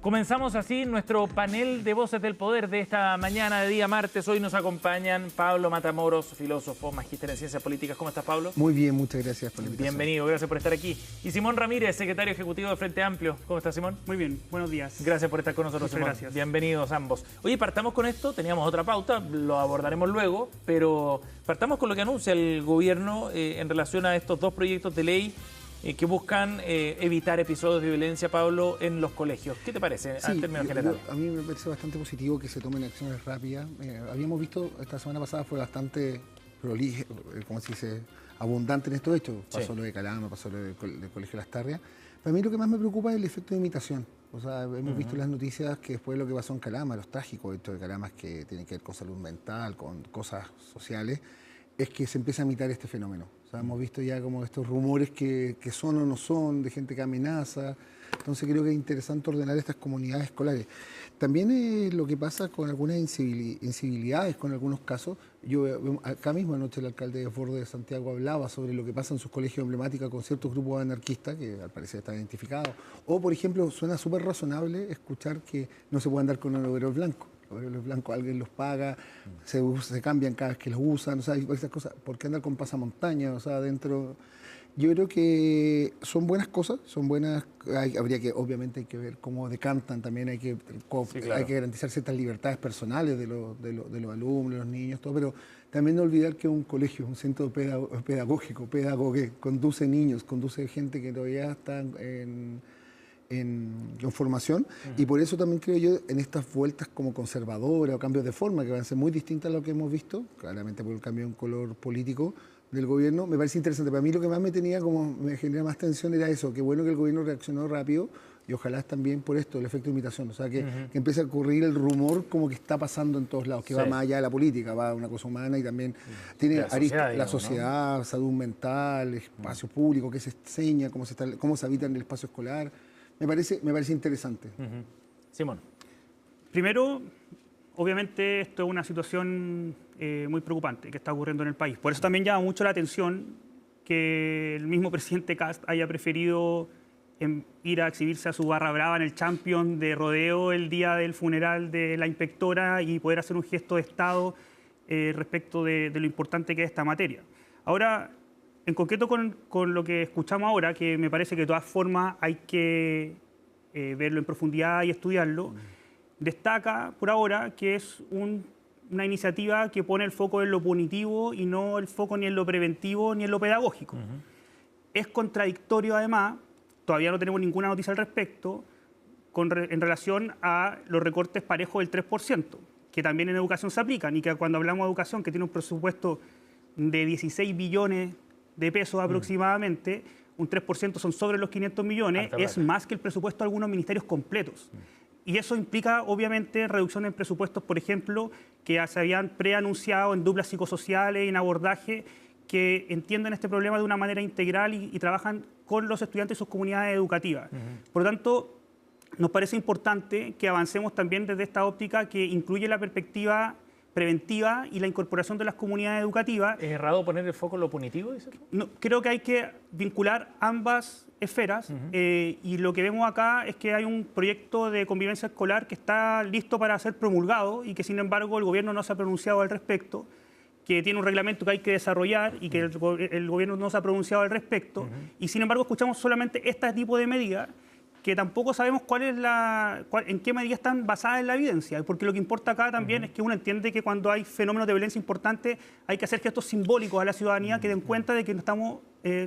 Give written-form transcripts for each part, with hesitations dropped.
Comenzamos así nuestro panel de voces del poder de esta mañana de día martes. Hoy nos acompañan Pablo Matamoros, filósofo, magíster en ciencias políticas. ¿Cómo estás, Pablo? Muy bien, muchas gracias por la invitación. Bienvenido, gracias por estar aquí. Y Simón Ramírez, secretario ejecutivo de Frente Amplio. ¿Cómo estás, Simón? Muy bien, buenos días. Gracias por estar con nosotros, Muchas Simón. gracias. Bienvenidos ambos. Oye, partamos con esto. Teníamos otra pauta, lo abordaremos luego, pero partamos con lo que anuncia el gobierno en relación a estos dos proyectos de ley que buscan evitar episodios de violencia, Pablo, en los colegios. ¿Qué te parece en términos generales? A mí me parece bastante positivo que se tomen acciones rápidas. Habíamos visto, esta semana pasada fue bastante como se dice, abundante en estos hechos. Pasó lo de Calama, pasó lo del Colegio Las Tarrias. Para mí lo que más me preocupa es el efecto de imitación. O sea, hemos visto en las noticias que después de lo que pasó en Calama, los trágicos hechos de Calama que tienen que ver con salud mental, con cosas sociales, es que se empieza a imitar este fenómeno. O sea, hemos visto ya como estos rumores que son o no son, de gente que amenaza. Entonces creo que es interesante ordenar estas comunidades escolares. También lo que pasa con algunas incivilidades, con algunos casos. Yo acá mismo anoche el alcalde de Desbordes de Santiago hablaba sobre lo que pasa en sus colegios emblemáticos con ciertos grupos anarquistas que al parecer están identificados. O, por ejemplo, suena súper razonable escuchar que no se puede andar con un overol blanco. Los blancos alguien los paga, se cambian cada vez que los usan, o sea, esas cosas. ¿Por qué andar con pasamontaña? O sea, dentro. Yo creo que son buenas cosas, son buenas. Habría que, obviamente, hay que ver cómo decantan también, hay que garantizar ciertas libertades personales de los alumnos, de los niños, todo, pero también no olvidar que un colegio, un centro pedagógico, que conduce niños, conduce gente que todavía está en formación, y por eso también creo yo en estas vueltas como conservadoras o cambios de forma que van a ser muy distintas a lo que hemos visto, claramente por el cambio en color político del gobierno, me parece interesante. Para mí lo que más me genera más tensión era eso, que bueno que el gobierno reaccionó rápido y ojalá también por esto, el efecto de imitación, o sea, que empiece a ocurrir el rumor como que está pasando en todos lados, que va más allá de la política, va a una cosa humana y también tiene la sociedad, ¿no? Salud mental, espacio público, qué se enseña, cómo se habita en el espacio escolar. Me parece interesante. Simón. Primero, obviamente esto es una situación muy preocupante que está ocurriendo en el país. Por eso también llama mucho la atención que el mismo presidente Kast haya preferido ir a exhibirse a su barra brava en el Champions de rodeo el día del funeral de la inspectora y poder hacer un gesto de Estado respecto de lo importante que es esta materia. Ahora, en concreto con lo que escuchamos ahora, que me parece que de todas formas hay que verlo en profundidad y estudiarlo, destaca por ahora que es una iniciativa que pone el foco en lo punitivo y no el foco ni en lo preventivo ni en lo pedagógico. Es contradictorio además, todavía no tenemos ninguna noticia al respecto, en relación a los recortes parejos del 3%, que también en educación se aplican y que cuando hablamos de educación, que tiene un presupuesto de 16 billones de pesos aproximadamente, un 3% son sobre los 500 millones, es más que el presupuesto de algunos ministerios completos. Y eso implica, obviamente, reducción en presupuestos, por ejemplo, que se habían preanunciado en duplas psicosociales y en abordaje, que entienden este problema de una manera integral y trabajan con los estudiantes y sus comunidades educativas. Por lo tanto, nos parece importante que avancemos también desde esta óptica que incluye la perspectiva preventiva y la incorporación de las comunidades educativas. ¿Es errado poner el foco en lo punitivo, dices tú? No, creo que hay que vincular ambas esferas y lo que vemos acá es que hay un proyecto de convivencia escolar que está listo para ser promulgado y que sin embargo el gobierno no se ha pronunciado al respecto, que tiene un reglamento que hay que desarrollar y que el gobierno no se ha pronunciado al respecto y sin embargo escuchamos solamente este tipo de medidas que tampoco sabemos en qué medida están basadas en la evidencia, porque lo que importa acá también es que uno entiende que cuando hay fenómenos de violencia importantes hay que hacer gestos simbólicos a la ciudadanía que den cuenta de que no estamos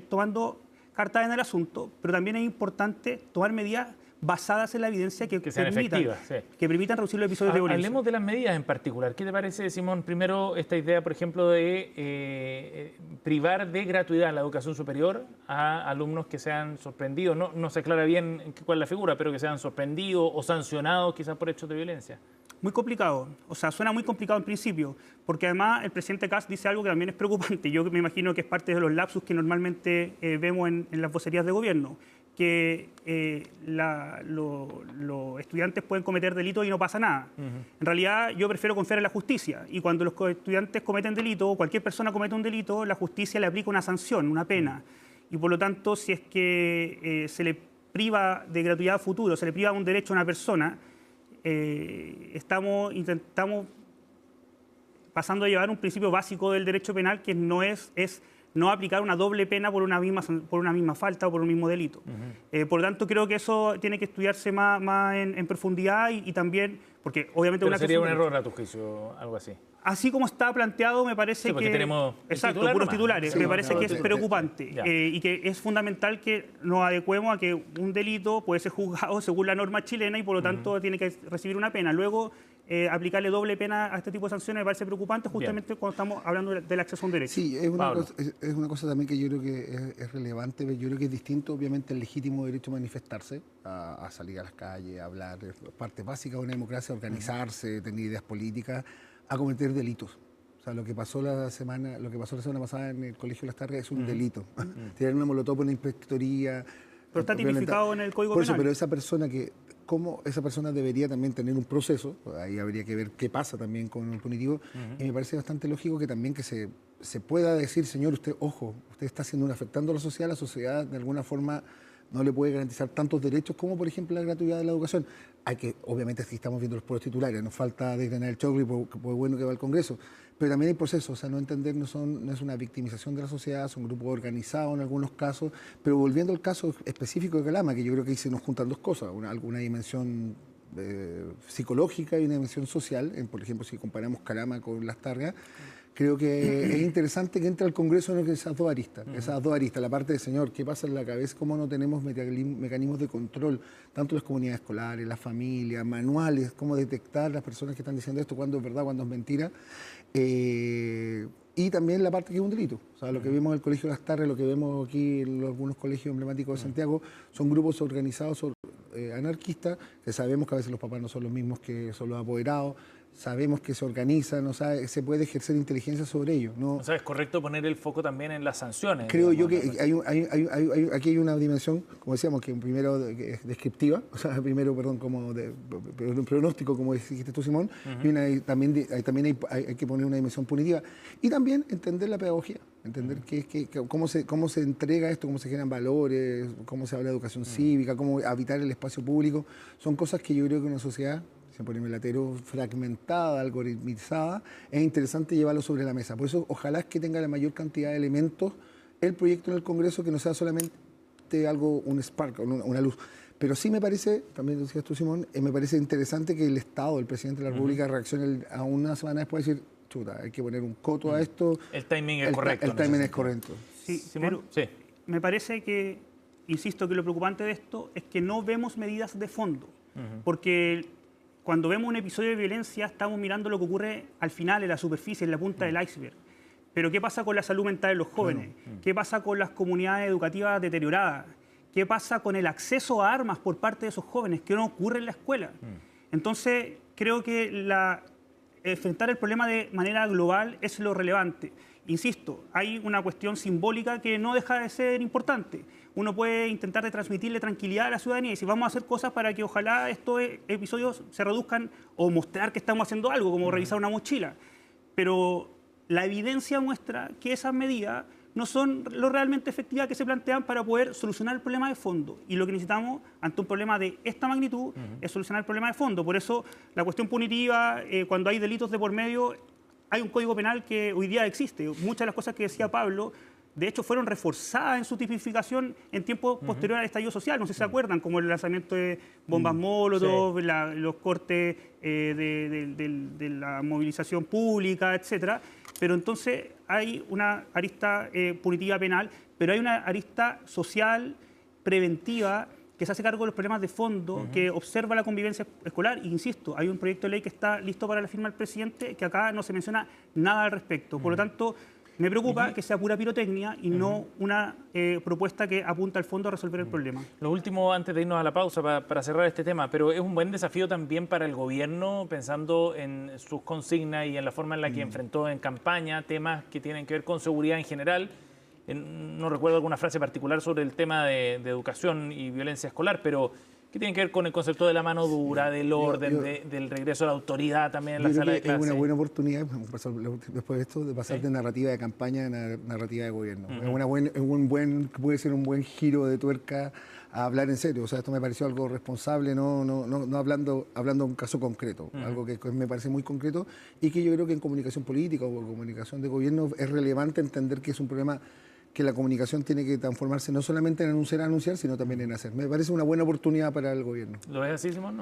tomando cartas en el asunto, pero también es importante tomar medidas basadas en la evidencia que permitan reducir los episodios de violencia. Hablemos de las medidas en particular. ¿Qué te parece, Simón? Primero, esta idea, por ejemplo, de privar de gratuidad la educación superior a alumnos que sean sorprendidos. No se aclara bien cuál es la figura, pero que sean sorprendidos o sancionados quizás por hechos de violencia. Muy complicado, o sea, suena muy complicado en principio, porque además el presidente Kast dice algo que también es preocupante. Yo me imagino que es parte de los lapsus que normalmente vemos en las vocerías de gobierno, que los estudiantes pueden cometer delitos y no pasa nada. En realidad yo prefiero confiar en la justicia y cuando los estudiantes cometen delito o cualquier persona comete un delito, la justicia le aplica una sanción, una pena. Y por lo tanto, si es que se le priva de gratuidad a futuro, se le priva un derecho a una persona, intentamos pasando a llevar un principio básico del derecho penal que es no aplicar una doble pena por una misma falta o por un mismo delito. Por lo tanto, creo que eso tiene que estudiarse más en profundidad y también, porque obviamente... Pero sería un error a tu juicio, algo así. Así como está planteado, me parece que... tenemos exacto, puros titulares. Sí, me parece que es titulares. preocupante y que es fundamental que nos adecuemos a que un delito puede ser juzgado según la norma chilena y por lo tanto tiene que recibir una pena. Luego, aplicarle doble pena a este tipo de sanciones me parece preocupante justamente cuando estamos hablando del acceso a un derecho. Sí, es una cosa también que yo creo que es relevante. Yo creo que es distinto, obviamente, el legítimo derecho a manifestarse, a salir a las calles, a hablar, es parte básica de una democracia, organizarse, tener ideas políticas, a cometer delitos. O sea, lo que pasó la semana pasada en el Colegio Las Tarrias es un delito. Tirar una molotov en una inspectoría. Pero está tipificado en el Código Por eso, Penal. pero cómo esa persona debería también tener un proceso, ahí habría que ver qué pasa también con el punitivo, y me parece bastante lógico que también que se pueda decir, señor, usted está afectando a la sociedad de alguna forma no le puede garantizar tantos derechos como, por ejemplo, la gratuidad de la educación. Obviamente, si estamos viendo los puros titulares, nos falta desgranar el choclo y por bueno que va al Congreso, pero también hay procesos, o sea, no entender no es una victimización de la sociedad, son grupos organizados en algunos casos, pero volviendo al caso específico de Calama, que yo creo que ahí se nos juntan dos cosas, alguna dimensión psicológica y una dimensión social, por ejemplo, si comparamos Calama con Las Tarrias, creo que es interesante que entre al Congreso en esas dos aristas, la parte de, señor, ¿qué pasa en la cabeza? ¿Cómo no tenemos mecanismos de control, tanto las comunidades escolares, las familias, manuales, cómo detectar las personas que están diciendo esto, cuándo es verdad, cuándo es mentira? Y también la parte que es un delito. O sea, lo que vemos en el Colegio Las Tarrias, lo que vemos aquí en algunos colegios emblemáticos de Santiago, son grupos organizados anarquistas, que sabemos que a veces los papás no son los mismos que son los apoderados, sabemos que se organizan, o sea, se puede ejercer inteligencia sobre ellos. ¿No? O sea, es correcto poner el foco también en las sanciones. Creo yo que aquí hay una dimensión, como decíamos, que primero es descriptiva, o sea, primero, perdón, como de pronóstico, como dijiste tú, Simón, y también hay que poner una dimensión punitiva. Y también entender la pedagogía, entender cómo se entrega esto, cómo se generan valores, cómo se habla de educación cívica, cómo habitar el espacio público. Son cosas que yo creo que una sociedad, se pone latero, fragmentada, algoritmizada, es interesante llevarlo sobre la mesa. Por eso, ojalá es que tenga la mayor cantidad de elementos el proyecto en el Congreso, que no sea solamente un spark, una luz. Pero sí me parece, también decías tú, Simón, me parece interesante que el Estado, el presidente de la República, reaccione a una semana después de decir, chuta, hay que poner un coto a esto. El timing es correcto. El timing es correcto. Sí, Simón, pero me parece que, insisto, que lo preocupante de esto es que no vemos medidas de fondo. Porque cuando vemos un episodio de violencia, estamos mirando lo que ocurre al final, en la superficie, en la punta del iceberg. Pero ¿qué pasa con la salud mental de los jóvenes? ¿Qué pasa con las comunidades educativas deterioradas? ¿Qué pasa con el acceso a armas por parte de esos jóvenes? ¿Qué no ocurre en la escuela? Entonces, creo que enfrentar el problema de manera global es lo relevante. Insisto, hay una cuestión simbólica que no deja de ser importante. Uno puede intentar de transmitirle tranquilidad a la ciudadanía y decir, vamos a hacer cosas para que ojalá estos episodios se reduzcan o mostrar que estamos haciendo algo, como revisar una mochila. Pero la evidencia muestra que esas medidas no son lo realmente efectivas que se plantean para poder solucionar el problema de fondo. Y lo que necesitamos ante un problema de esta magnitud es solucionar el problema de fondo. Por eso la cuestión punitiva, cuando hay delitos de por medio, hay un código penal que hoy día existe. Muchas de las cosas que decía Pablo, de hecho, fueron reforzadas en su tipificación en tiempos posteriores al estallido social. No sé si se acuerdan, como el lanzamiento de bombas Molotov, los cortes de la movilización pública, etcétera. Pero entonces hay una arista punitiva penal, pero hay una arista social preventiva que se hace cargo de los problemas de fondo, que observa la convivencia escolar. E insisto, hay un proyecto de ley que está listo para la firma del presidente, que acá no se menciona nada al respecto. Por lo tanto, me preocupa que sea pura pirotecnia y no una propuesta que apunta al fondo a resolver el problema. Lo último, antes de irnos a la pausa, para cerrar este tema, pero es un buen desafío también para el gobierno, pensando en sus consignas y en la forma en la que enfrentó en campaña temas que tienen que ver con seguridad en general. No recuerdo alguna frase particular sobre el tema de educación y violencia escolar, pero que tiene que ver con el concepto de la mano dura, del orden, del regreso a la autoridad también en la sala de clase. Es una buena oportunidad, después de esto, de pasar de narrativa de campaña a narrativa de gobierno. Puede ser un buen giro de tuerca a hablar en serio. O sea, esto me pareció algo responsable, no hablando de un caso concreto, algo que me parece muy concreto y que yo creo que en comunicación política o comunicación de gobierno es relevante entender que es un problema que la comunicación tiene que transformarse no solamente en anunciar, sino también en hacer. Me parece una buena oportunidad para el gobierno. ¿Lo ves así, Simón?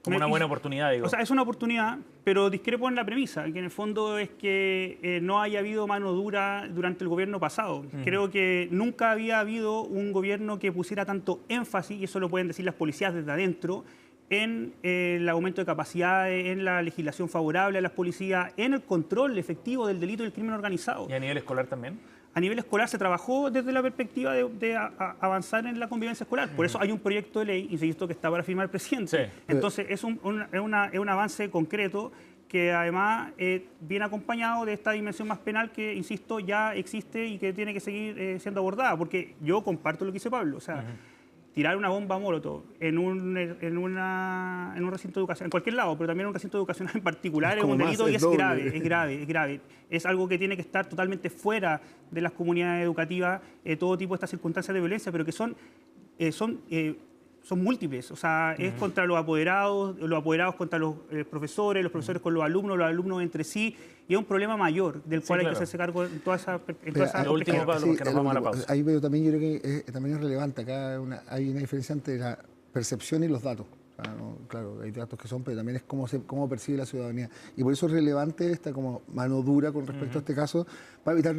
Como una buena oportunidad, digo. O sea, es una oportunidad, pero discrepo en la premisa, que en el fondo es que no haya habido mano dura durante el gobierno pasado. Creo que nunca había habido un gobierno que pusiera tanto énfasis, y eso lo pueden decir las policías desde adentro, en el aumento de capacidades, en la legislación favorable a las policías, en el control efectivo del delito y del crimen organizado. ¿Y a nivel escolar también? A nivel escolar se trabajó desde la perspectiva de avanzar en la convivencia escolar. Por eso hay un proyecto de ley, insisto, que está para firmar el presidente. Sí. Entonces es un avance concreto que además viene acompañado de esta dimensión más penal que, insisto, ya existe y que tiene que seguir siendo abordada. Porque yo comparto lo que dice Pablo. O sea, tirar una bomba molotov en un recinto educacional, en cualquier lado, pero también en un recinto educacional en particular, es un delito y es grave. Es algo que tiene que estar totalmente fuera de las comunidades educativas, todo tipo de estas circunstancias de violencia, pero que son múltiples. O sea, es contra los apoderados contra los profesores con los alumnos entre sí, y es un problema mayor del cual hay que hacerse cargo en toda esa Lo último, Pablo, porque nos vamos a la pausa. Ahí veo también, yo creo que también es relevante. Acá hay una diferencia entre la percepción y los datos. Claro, hay datos que son, pero también es cómo percibe la ciudadanía. Y por eso es relevante esta como mano dura con respecto a este caso, para evitar,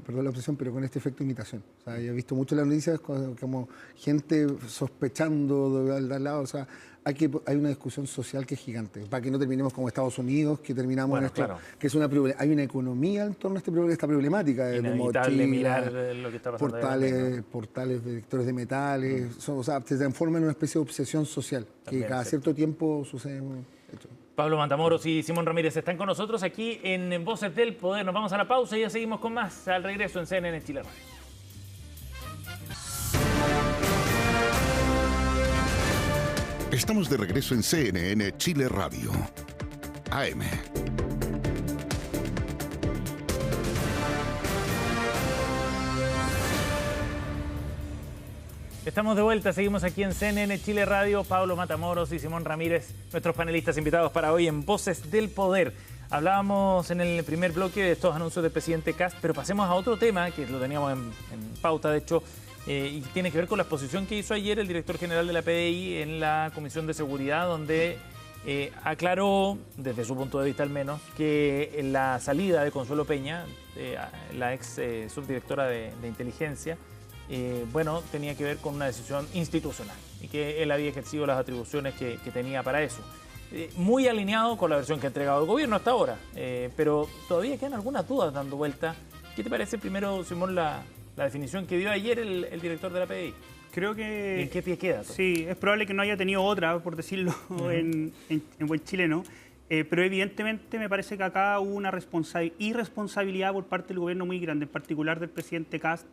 perdón la obsesión, pero con este efecto imitación. O sea, yo he visto mucho en las noticias como gente sospechando de al lado. O sea, hay una discusión social que es gigante, para que no terminemos como Estados Unidos, que terminamos en esto, claro, que es hay una economía en torno a esta problemática. Inevitable mirar lo que está pasando. Portales de detectores de metales, o sea, se transforma en una especie de obsesión social, también, que cada cierto tiempo sucede. Pablo Matamoros y Simón Ramírez están con nosotros aquí en Voces del Poder. Nos vamos a la pausa y ya seguimos con más al regreso en CNN Chile Radio. Estamos de regreso en CNN Chile Radio, AM. Estamos de vuelta, seguimos aquí en CNN Chile Radio. Pablo Matamoros y Simón Ramírez, nuestros panelistas invitados para hoy en Voces del Poder. Hablábamos en el primer bloque de estos anuncios del presidente Kast, pero pasemos a otro tema que lo teníamos en pauta, de hecho, y tiene que ver con la exposición que hizo ayer el director general de la PDI en la Comisión de Seguridad, donde aclaró, desde su punto de vista al menos, que la salida de Consuelo Peña, la ex subdirectora de inteligencia, tenía que ver con una decisión institucional y que él había ejercido las atribuciones que tenía para eso. Muy alineado con la versión que ha entregado el gobierno hasta ahora, pero todavía quedan algunas dudas dando vuelta. ¿Qué te parece primero, Simón, la definición que dio ayer el director de la PDI? Creo que... ¿Y en qué pie queda? Sí, es probable que no haya tenido otra, por decirlo en buen chileno, pero evidentemente me parece que acá hubo una irresponsabilidad por parte del gobierno muy grande, en particular del presidente Kast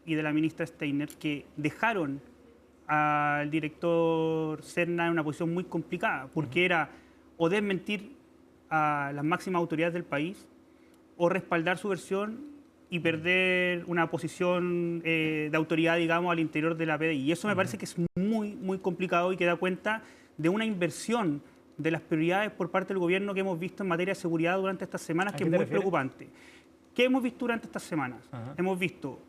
y de la ministra Steiner, que dejaron al director Serna en una posición muy complicada, porque era o desmentir a las máximas autoridades del país o respaldar su versión y perder una posición de autoridad, digamos, al interior de la PDI. Y eso me parece que es muy, muy complicado y que da cuenta de una inversión de las prioridades por parte del gobierno que hemos visto en materia de seguridad durante estas semanas, que es muy preocupante. ¿Qué hemos visto durante estas semanas? Hemos visto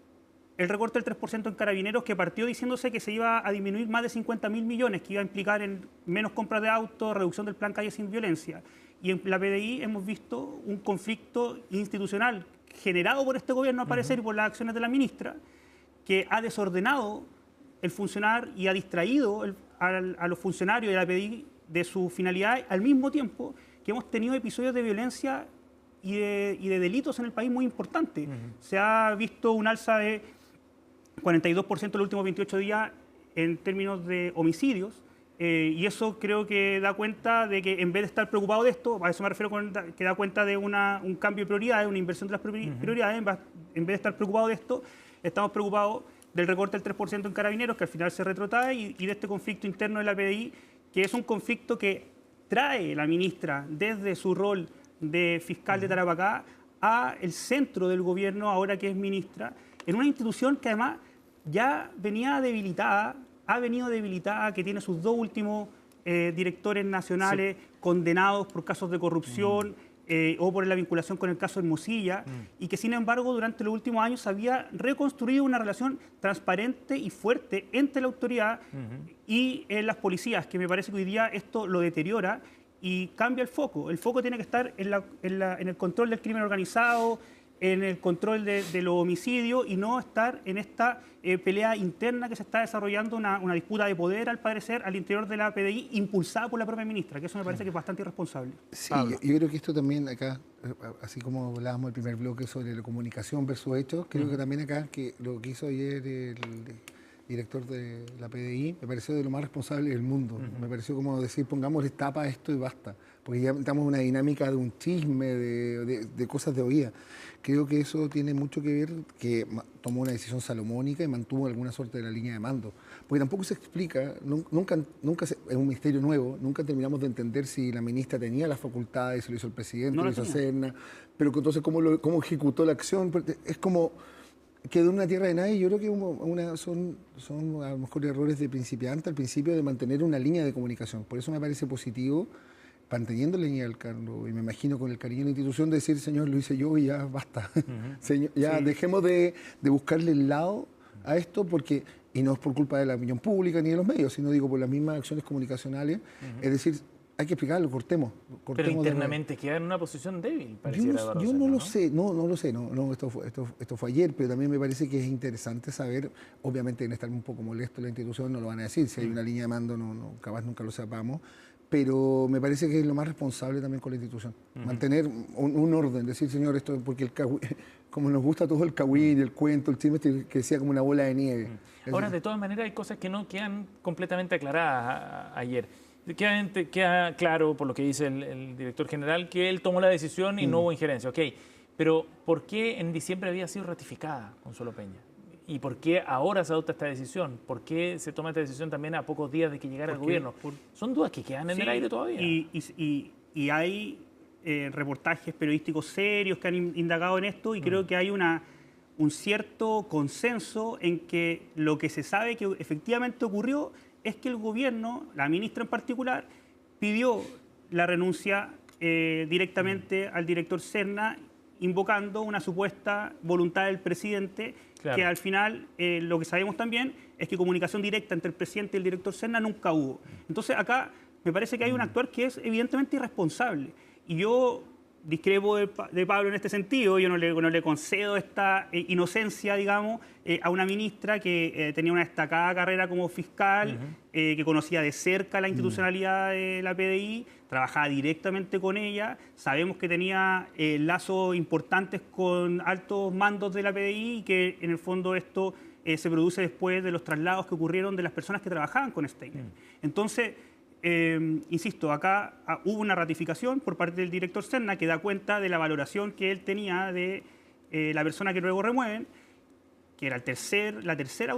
el recorte del 3% en Carabineros, que partió diciéndose que se iba a disminuir más de 50.000 millones, que iba a implicar en menos compras de autos, reducción del plan Calle Sin Violencia. Y en la PDI hemos visto un conflicto institucional generado por este gobierno, al parecer, y por las acciones de la ministra, que ha desordenado el funcionar y ha distraído a los funcionarios de la PDI de su finalidad, al mismo tiempo que hemos tenido episodios de violencia y de delitos en el país muy importantes. Se ha visto un alza de 42% en los últimos 28 días en términos de homicidios, y eso creo que da cuenta de que en vez de estar preocupado de esto, a eso me refiero que da cuenta de un cambio de prioridades, una inversión de las prioridades, en vez de estar preocupado de esto, estamos preocupados del recorte del 3% en Carabineros, que al final se retrotrae, y de este conflicto interno de la PDI, que es un conflicto que trae la ministra desde su rol de fiscal de Tarapacá a el centro del gobierno, ahora que es ministra, en una institución que además ya venía debilitada ha venido debilitada, que tiene sus 2 últimos directores nacionales condenados por casos de corrupción o por la vinculación con el caso Hermosilla, y que sin embargo durante los últimos años había reconstruido una relación transparente y fuerte entre la autoridad y las policías, que me parece que hoy día esto lo deteriora y cambia el foco. El foco tiene que estar en el control del crimen organizado, en el control de los homicidios, y no estar en esta pelea interna que se está desarrollando, una disputa de poder, al parecer, al interior de la PDI, impulsada por la propia ministra, que eso me parece que es bastante irresponsable. Sí, yo creo que esto también acá, así como hablábamos el primer bloque sobre la comunicación versus hechos, creo que también acá, que lo que hizo ayer el director de la PDI, me pareció de lo más responsable del mundo. Me pareció como decir, pongámosle tapa a esto y basta, porque ya estamos en una dinámica de un chisme, de cosas de oída. Creo que eso tiene mucho que ver, que tomó una decisión salomónica y mantuvo alguna suerte de la línea de mando. Porque tampoco se explica, es un misterio nuevo, nunca terminamos de entender si la ministra tenía las facultades, si lo hizo el presidente, lo hizo Serna, pero entonces cómo ejecutó la acción. Es como quedó en una tierra de nadie. Yo creo que son a lo mejor errores de principiante al principio de mantener una línea de comunicación. Por eso me parece positivo, manteniendo la línea del Carlos, y me imagino con el cariño de la institución, de decir, señor, lo hice yo y ya basta. Señor, ya dejemos de buscarle el lado a esto, porque, y no es por culpa de la opinión pública ni de los medios, sino digo por las mismas acciones comunicacionales, es decir, hay que explicarlo, cortemos. Pero internamente queda en una posición débil, pareciera. Yo no lo sé, esto fue ayer, pero también me parece que es interesante saber, obviamente en estar un poco molesto la institución, no lo van a decir, si hay una línea de mando, capaz nunca lo sepamos, pero me parece que es lo más responsable también con la institución, mantener un orden, decir, señor, esto porque como nos gusta todo el cagüín, el cuento, el chisme, que sea como una bola de nieve. Ahora, de todas maneras, hay cosas que no quedan completamente aclaradas ayer. Queda claro, por lo que dice el director general, que él tomó la decisión y no hubo injerencia. Ok, pero ¿por qué en diciembre había sido ratificada Consuelo Peña? ¿Y por qué ahora se adopta esta decisión? ¿Por qué se toma esta decisión también a pocos días de que llegara el gobierno? Son dudas que quedan en el aire todavía. Y hay reportajes periodísticos serios que han indagado en esto, y creo que hay un cierto consenso en que lo que se sabe que efectivamente ocurrió es que el gobierno, la ministra en particular, pidió la renuncia directamente al director Serna, invocando una supuesta voluntad del presidente, que al final lo que sabemos también es que comunicación directa entre el presidente y el director Serna nunca hubo. Entonces acá me parece que hay un actuar que es evidentemente irresponsable. Y yo discrepo de Pablo en este sentido. Yo no le concedo esta inocencia, digamos, a una ministra que tenía una destacada carrera como fiscal, que conocía de cerca la institucionalidad de la PDI, trabajaba directamente con ella. Sabemos que tenía lazos importantes con altos mandos de la PDI, y que en el fondo esto se produce después de los traslados que ocurrieron de las personas que trabajaban con Steiner. Entonces, insisto, acá hubo una ratificación por parte del director Serna que da cuenta de la valoración que él tenía de la persona que luego remueven, que era la tercera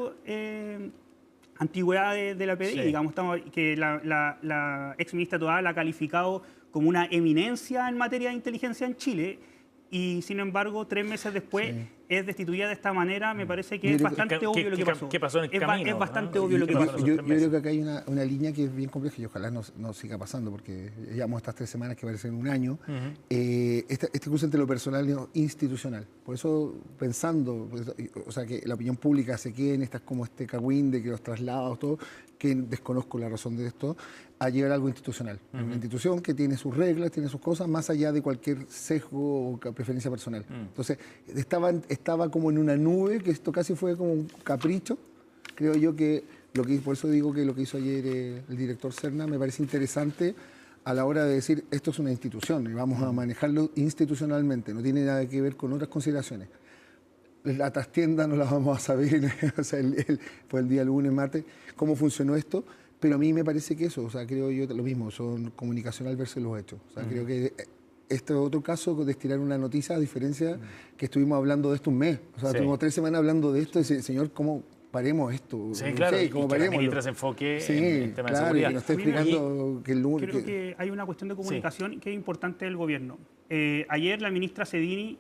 antigüedad de la PDI, digamos, que la ex ministra Toá la ha calificado como una eminencia en materia de inteligencia en Chile, y sin embargo 3 meses después es destituida de esta manera. Me parece que es bastante obvio lo que pasó. ¿Qué pasó en el camino? Es bastante obvio lo que pasó. Yo creo que acá hay una línea que es bien compleja y ojalá no siga pasando, porque llevamos estas 3 semanas que parecen un año. Este cruce entre lo personal y lo institucional. Por eso, pensando, o sea, que la opinión pública se quede en estas como este cagüín de que los traslados, todo, que desconozco la razón de esto, a llegar a algo institucional. Una institución que tiene sus reglas, tiene sus cosas, más allá de cualquier sesgo o preferencia personal. Entonces, estaba como en una nube, que esto casi fue como un capricho. Creo yo que por eso digo que lo que hizo ayer el director Serna me parece interesante a la hora de decir, esto es una institución y vamos a manejarlo institucionalmente, no tiene nada que ver con otras consideraciones. La trastienda no la vamos a saber, o sea, fue el día lunes, martes, cómo funcionó esto, pero a mí me parece que eso, o sea, creo yo lo mismo, son comunicacional versus los hechos. O sea, creo que este es otro caso de estirar una noticia, a diferencia que estuvimos hablando de esto un mes. O sea, tuvimos 3 semanas hablando de esto y decir, señor, ¿cómo paremos esto? Sí, claro, y que la ministra se enfoque en el tema de seguridad. Que nos esté explicando que el lunes... Creo que hay una cuestión de comunicación que es importante del gobierno. Ayer la ministra Sedini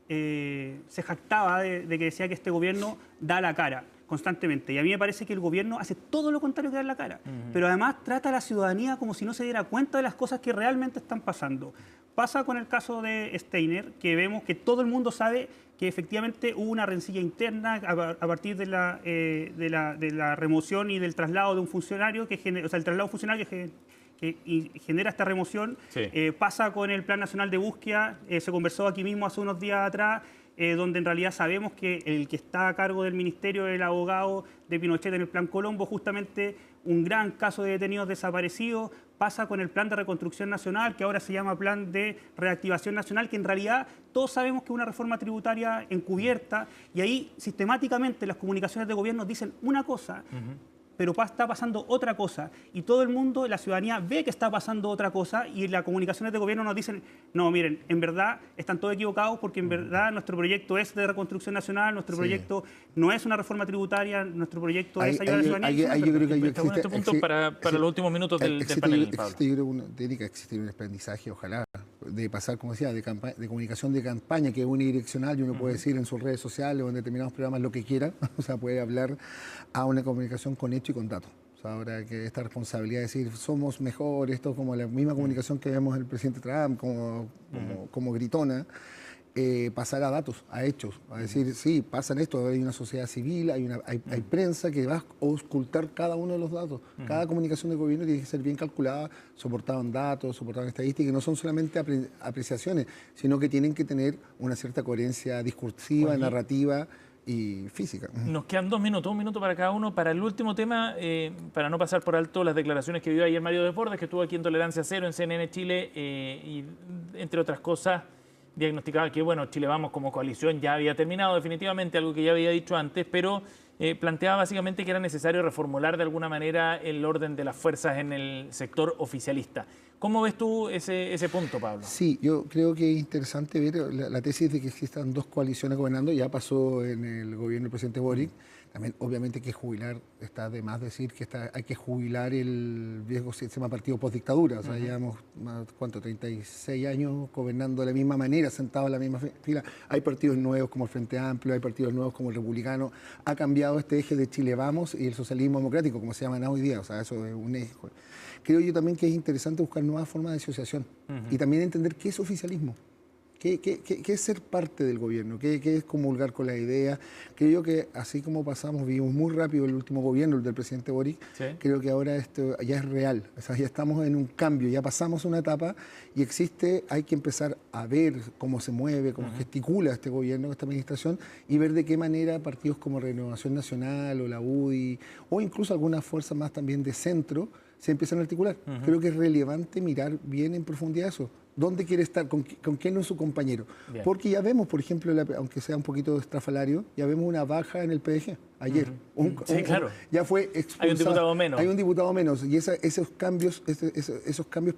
se jactaba de que decía que este gobierno da la cara, constantemente. Y a mí me parece que el gobierno hace todo lo contrario que dar la cara. Pero además trata a la ciudadanía como si no se diera cuenta de las cosas que realmente están pasando. Pasa con el caso de Steiner, que vemos que todo el mundo sabe que efectivamente hubo una rencilla interna a partir de la remoción y del traslado de un funcionario, el traslado de un funcionario que genera esta remoción. Sí. Pasa con el Plan Nacional de Búsqueda, se conversó aquí mismo hace unos días atrás, donde en realidad sabemos que el que está a cargo del ministerio es el abogado de Pinochet en el Plan Colombo, justamente un gran caso de detenidos desaparecidos. Pasa con el Plan de Reconstrucción Nacional, que ahora se llama Plan de Reactivación Nacional, que en realidad todos sabemos que es una reforma tributaria encubierta, y ahí sistemáticamente las comunicaciones de gobierno dicen una cosa, pero está pasando otra cosa, y todo el mundo, la ciudadanía, ve que está pasando otra cosa, y las comunicaciones de gobierno nos dicen, no, miren, en verdad están todos equivocados, porque en verdad nuestro proyecto es de reconstrucción nacional, nuestro proyecto no es una reforma tributaria, nuestro proyecto es ayudar a la ciudadanía. Yo creo que Estamos en este punto para los últimos minutos del panel, Pablo. Yo creo que tiene que existir un aprendizaje, ojalá, de pasar, como decía, de comunicación de campaña, que es unidireccional, y uno puede decir en sus redes sociales o en determinados programas lo que quiera, o sea, puede hablar a una comunicación con hechos y con datos. O sea, ahora que esta responsabilidad de decir somos mejores, esto como la misma comunicación que vemos el presidente Trump, como gritona, pasar a datos, a hechos, a decir, sí, pasan esto, hay una sociedad civil, hay prensa que va a ocultar cada uno de los datos. Cada comunicación de gobierno tiene que ser bien calculada, soportada en datos, soportada en estadísticas, que no son solamente apreciaciones, sino que tienen que tener una cierta coherencia discursiva, narrativa y física. Nos quedan 2 minutos, 1 minuto para cada uno. Para el último tema, para no pasar por alto las declaraciones que dio ayer Mario Desbordes, que estuvo aquí en Tolerancia Cero en CNN Chile, y entre otras cosas diagnosticaba que, bueno, Chile Vamos como coalición ya había terminado definitivamente, algo que ya había dicho antes, pero planteaba básicamente que era necesario reformular de alguna manera el orden de las fuerzas en el sector oficialista. ¿Cómo ves tú ese punto, Pablo? Sí, yo creo que es interesante ver la tesis de que existan dos coaliciones gobernando. Ya pasó en el gobierno del presidente Boric. También, obviamente, hay que jubilar, está de más decir que hay que jubilar el viejo sistema partido postdictadura. O sea, llevamos, ¿cuánto? 36 años gobernando de la misma manera, sentados en la misma fila. Hay partidos nuevos como el Frente Amplio, hay partidos nuevos como el Republicano. Ha cambiado este eje de Chile Vamos y el socialismo democrático, como se llaman hoy día. O sea, eso es un eje. Creo yo también que es interesante buscar nuevas formas de asociación y también entender qué es oficialismo. ¿Qué es ser parte del gobierno? ¿Qué es comulgar con la idea? Creo yo que así como vivimos muy rápido el último gobierno, el del presidente Boric, ¿sí? Creo que ahora esto ya es real. O sea, ya estamos en un cambio, ya pasamos una etapa y hay que empezar a ver cómo se mueve, cómo gesticula este gobierno, esta administración, y ver de qué manera partidos como Renovación Nacional o la UDI, o incluso algunas fuerzas más también de centro, se empiezan a articular. Creo que es relevante mirar bien en profundidad eso. ¿Dónde quiere estar? ¿Con quién es su compañero? Bien. Porque ya vemos, por ejemplo, aunque sea un poquito estrafalario, ya vemos una baja en el PDG. Ayer. Sí, claro. Ya fue expulsado. Hay un diputado menos. Hay un diputado menos. Y esos cambios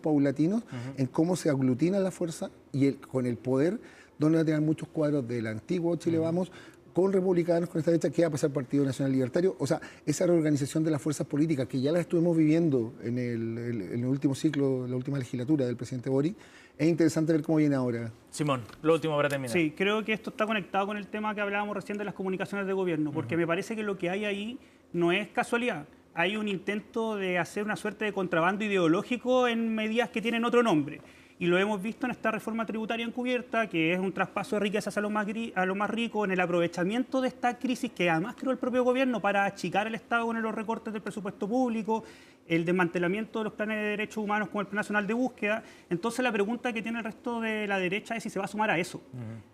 paulatinos en cómo se aglutina la fuerza y con el poder, donde va a tener muchos cuadros del antiguo Chile Vamos, con republicanos, con esta derecha, que va a pasar Partido Nacional Libertario. O sea, esa reorganización de las fuerzas políticas, que ya la estuvimos viviendo en el último ciclo, la última legislatura del presidente Boric, es interesante ver cómo viene ahora. Simón, lo último para terminar. Sí, creo que esto está conectado con el tema que hablábamos recién de las comunicaciones de gobierno, porque me parece que lo que hay ahí no es casualidad. Hay un intento de hacer una suerte de contrabando ideológico en medidas que tienen otro nombre. Y lo hemos visto en esta reforma tributaria encubierta, que es un traspaso de riquezas a los más ricos, en el aprovechamiento de esta crisis que además creó el propio gobierno para achicar el Estado con los recortes del presupuesto público, el desmantelamiento de los planes de derechos humanos como el Plan Nacional de Búsqueda. Entonces la pregunta que tiene el resto de la derecha es si se va a sumar a eso,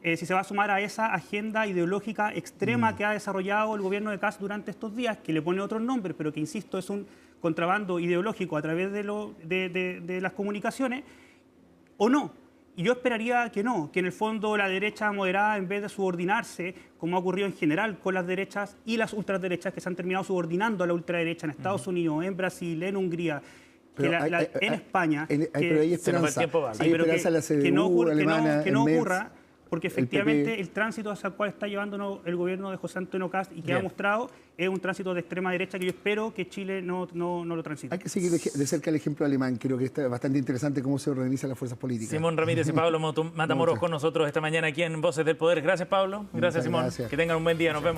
si se va a sumar a esa agenda ideológica extrema que ha desarrollado el gobierno de Kast durante estos días, que le pone otros nombres, pero que, insisto, es un contrabando ideológico a través de las comunicaciones, ¿o no? Y yo esperaría que no, que en el fondo la derecha moderada, en vez de subordinarse, como ha ocurrido en general con las derechas y las ultraderechas, que se han terminado subordinando a la ultraderecha en Estados Unidos, en Brasil, en Hungría, en España, pero hay esperanza. Hay esperanza la CDU alemana, que no ocurra, porque efectivamente el tránsito hacia el cual está llevando el gobierno de José Antonio Kast y que ha mostrado es un tránsito de extrema derecha que yo espero que Chile no lo transite. Hay que seguir de cerca el ejemplo alemán. Creo que está bastante interesante cómo se organizan las fuerzas políticas. Simón Ramírez y Pablo Matamoros con nosotros esta mañana aquí en Voces del Poder. Gracias, Pablo. Gracias, Simón. Gracias. Que tengan un buen día. Nos vemos.